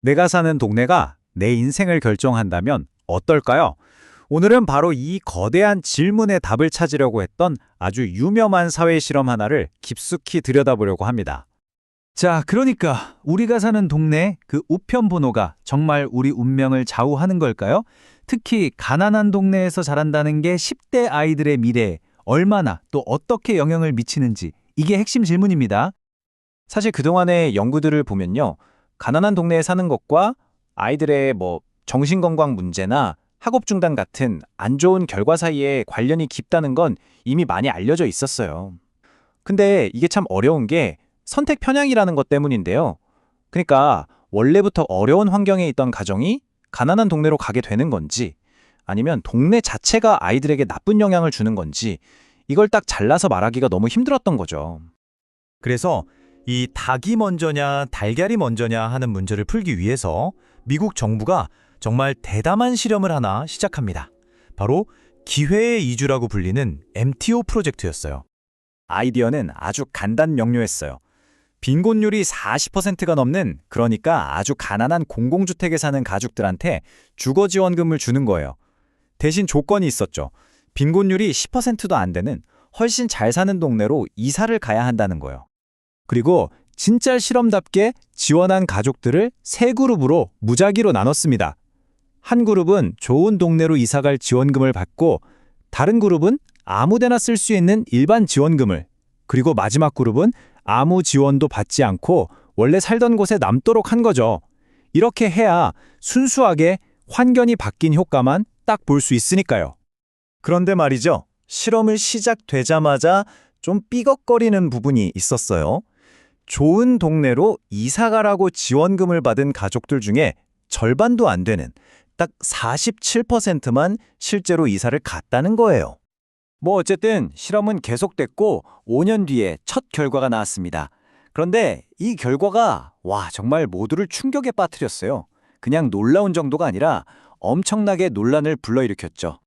내가 사는 동네가 내 인생을 결정한다면 어떨까요? 오늘은 바로 이 거대한 질문의 답을 찾으려고 했던 아주 유명한 사회 실험 하나를 깊숙이 들여다보려고 합니다. 자, 그러니까 우리가 사는 동네 그 우편 번호가 정말 우리 운명을 좌우하는 걸까요? 특히 가난한 동네에서 자란다는 게 10대 아이들의 미래에 얼마나 또 어떻게 영향을 미치는지 이게 핵심 질문입니다. 사실 그동안의 연구들을 보면요. 가난한 동네에 사는 것과 아이들의 정신건강 문제나 학업 중단 같은 안 좋은 결과 사이에 관련이 깊다는 건 이미 많이 알려져 있었어요. 근데 이게 참 어려운 게 선택 편향이라는 것 때문인데요. 그러니까 원래부터 어려운 환경에 있던 가정이 가난한 동네로 가게 되는 건지 아니면 동네 자체가 아이들에게 나쁜 영향을 주는 건지 이걸 딱 잘라서 말하기가 너무 힘들었던 거죠. 그래서 이 닭이 먼저냐 달걀이 먼저냐 하는 문제를 풀기 위해서 미국 정부가 정말 대담한 실험을 하나 시작합니다. 바로 기회의 이주라고 불리는 MTO 프로젝트였어요. 아이디어는 아주 간단 명료했어요. 빈곤율이 40%가 넘는, 그러니까 아주 가난한 공공주택에 사는 가족들한테 주거지원금을 주는 거예요. 대신 조건이 있었죠. 빈곤율이 10%도 안 되는 훨씬 잘 사는 동네로 이사를 가야 한다는 거예요. 그리고 진짜 실험답게 지원한 가족들을 세 그룹으로 무작위로 나눴습니다. 한 그룹은 좋은 동네로 이사갈 지원금을 받고, 다른 그룹은 아무데나 쓸 수 있는 일반 지원금을, 그리고 마지막 그룹은 아무 지원도 받지 않고 원래 살던 곳에 남도록 한 거죠. 이렇게 해야 순수하게 환경이 바뀐 효과만 딱 볼 수 있으니까요. 그런데 말이죠. 실험을 시작되자마자 좀 삐걱거리는 부분이 있었어요. 좋은 동네로 이사가라고 지원금을 받은 가족들 중에 절반도 안 되는 딱 47%만 실제로 이사를 갔다는 거예요. 어쨌든 실험은 계속됐고 5년 뒤에 첫 결과가 나왔습니다. 그런데 이 결과가 정말 모두를 충격에 빠뜨렸어요. 그냥 놀라운 정도가 아니라 엄청나게 논란을 불러일으켰죠.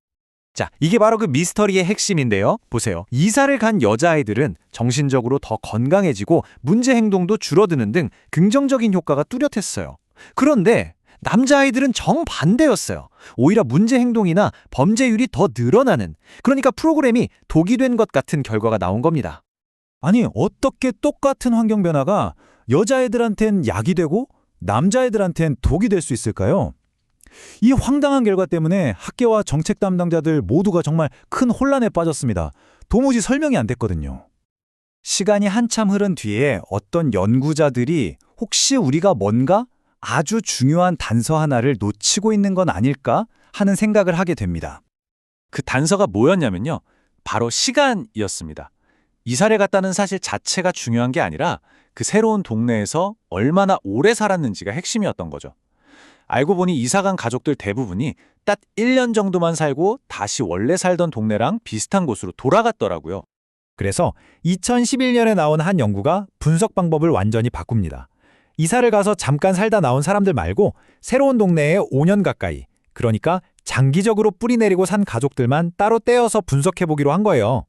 자, 이게 바로 그 미스터리의 핵심인데요. 보세요. 이사를 간 여자아이들은 정신적으로 더 건강해지고 문제 행동도 줄어드는 등 긍정적인 효과가 뚜렷했어요. 그런데 남자아이들은 정반대였어요. 오히려 문제 행동이나 범죄율이 더 늘어나는, 그러니까 프로그램이 독이 된 것 같은 결과가 나온 겁니다. 아니, 어떻게 똑같은 환경 변화가 여자애들한텐 약이 되고 남자애들한텐 독이 될 수 있을까요? 이 황당한 결과 때문에 학계와 정책 담당자들 모두가 정말 큰 혼란에 빠졌습니다. 도무지 설명이 안 됐거든요. 시간이 한참 흐른 뒤에 어떤 연구자들이 혹시 우리가 뭔가 아주 중요한 단서 하나를 놓치고 있는 건 아닐까 하는 생각을 하게 됩니다. 그 단서가 뭐였냐면요. 바로 시간이었습니다. 이사를 갔다는 사실 자체가 중요한 게 아니라 그 새로운 동네에서 얼마나 오래 살았는지가 핵심이었던 거죠. 알고 보니 이사간 가족들 대부분이 딱 1년 정도만 살고 다시 원래 살던 동네랑 비슷한 곳으로 돌아갔더라고요. 그래서 2011년에 나온 한 연구가 분석 방법을 완전히 바꿉니다. 이사를 가서 잠깐 살다 나온 사람들 말고 새로운 동네에 5년 가까이, 그러니까 장기적으로 뿌리 내리고 산 가족들만 따로 떼어서 분석해보기로 한 거예요.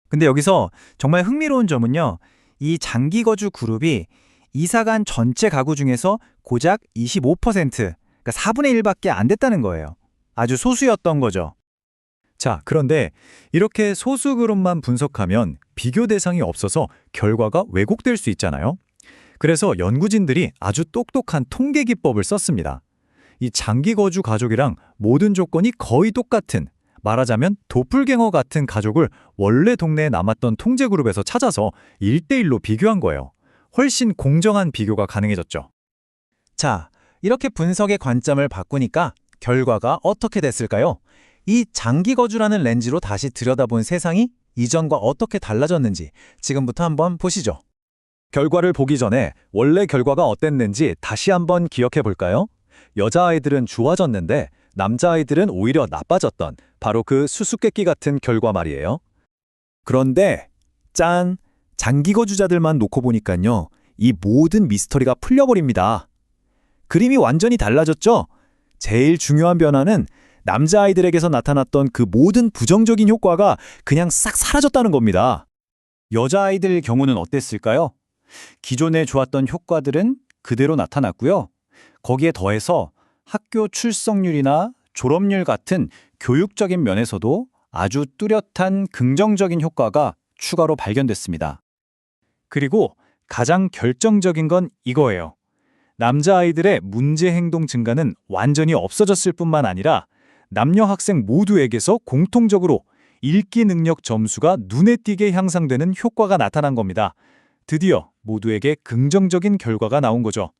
근데 여기서 정말 흥미로운 점은요. 이 장기 거주 그룹이 이사간 전체 가구 중에서 고작 25%, 그러니까 4분의 1밖에 안 됐다는 거예요. 아주 소수였던 거죠. 자, 그런데 이렇게 소수 그룹만 분석하면 비교 대상이 없어서 결과가 왜곡될 수 있잖아요. 그래서 연구진들이 아주 똑똑한 통계 기법을 썼습니다. 이 장기 거주 가족이랑 모든 조건이 거의 똑같은, 말하자면 도플갱어 같은 가족을 원래 동네에 남았던 통제 그룹에서 찾아서 1대1로 비교한 거예요. 훨씬 공정한 비교가 가능해졌죠. 자, 이렇게 분석의 관점을 바꾸니까 결과가 어떻게 됐을까요? 이 장기 거주라는 렌즈로 다시 들여다본 세상이 이전과 어떻게 달라졌는지 지금부터 한번 보시죠. 결과를 보기 전에 원래 결과가 어땠는지 다시 한번 기억해 볼까요? 여자아이들은 좋아졌는데 남자아이들은 오히려 나빠졌던 바로 그 수수께끼 같은 결과 말이에요. 그런데 짠! 장기 거주자들만 놓고 보니까요. 이 모든 미스터리가 풀려버립니다. 그림이 완전히 달라졌죠? 제일 중요한 변화는 남자아이들에게서 나타났던 그 모든 부정적인 효과가 그냥 싹 사라졌다는 겁니다. 여자아이들 경우는 어땠을까요? 기존에 좋았던 효과들은 그대로 나타났고요. 거기에 더해서 학교 출석률이나 졸업률 같은 교육적인 면에서도 아주 뚜렷한 긍정적인 효과가 추가로 발견됐습니다. 그리고 가장 결정적인 건 이거예요. 남자아이들의 문제 행동 증가는 완전히 없어졌을 뿐만 아니라 남녀 학생 모두에게서 공통적으로 읽기 능력 점수가 눈에 띄게 향상되는 효과가 나타난 겁니다. 드디어 모두에게 긍정적인 결과가 나온 거죠.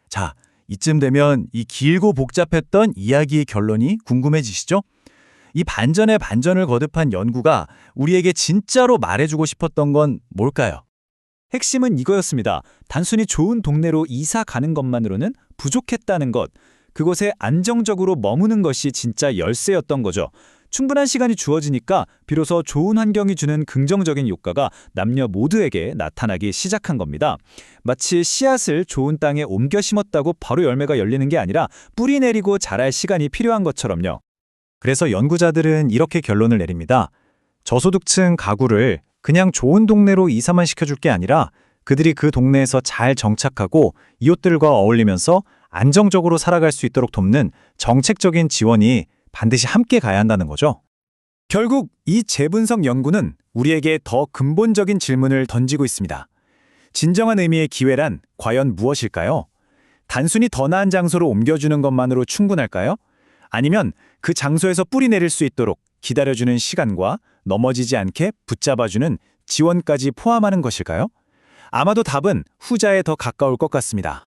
자, 이쯤 되면 이 길고 복잡했던 이야기의 결론이 궁금해지시죠? 이 반전에 반전을 거듭한 연구가 우리에게 진짜로 말해주고 싶었던 건 뭘까요? 핵심은 이거였습니다. 단순히 좋은 동네로 이사 가는 것만으로는 부족했다는 것. 그곳에 안정적으로 머무는 것이 진짜 열쇠였던 거죠. 충분한 시간이 주어지니까 비로소 좋은 환경이 주는 긍정적인 효과가 남녀 모두에게 나타나기 시작한 겁니다. 마치 씨앗을 좋은 땅에 옮겨 심었다고 바로 열매가 열리는 게 아니라 뿌리 내리고 자랄 시간이 필요한 것처럼요. 그래서 연구자들은 이렇게 결론을 내립니다. 저소득층 가구를 그냥 좋은 동네로 이사만 시켜줄 게 아니라 그들이 그 동네에서 잘 정착하고 이웃들과 어울리면서 안정적으로 살아갈 수 있도록 돕는 정책적인 지원이 반드시 함께 가야 한다는 거죠. 결국 이 재분석 연구는 우리에게 더 근본적인 질문을 던지고 있습니다. 진정한 의미의 기회란 과연 무엇일까요? 단순히 더 나은 장소로 옮겨주는 것만으로 충분할까요? 아니면 그 장소에서 뿌리 내릴 수 있도록 기다려주는 시간과 넘어지지 않게 붙잡아주는 지원까지 포함하는 것일까요? 아마도 답은 후자에 더 가까울 것 같습니다.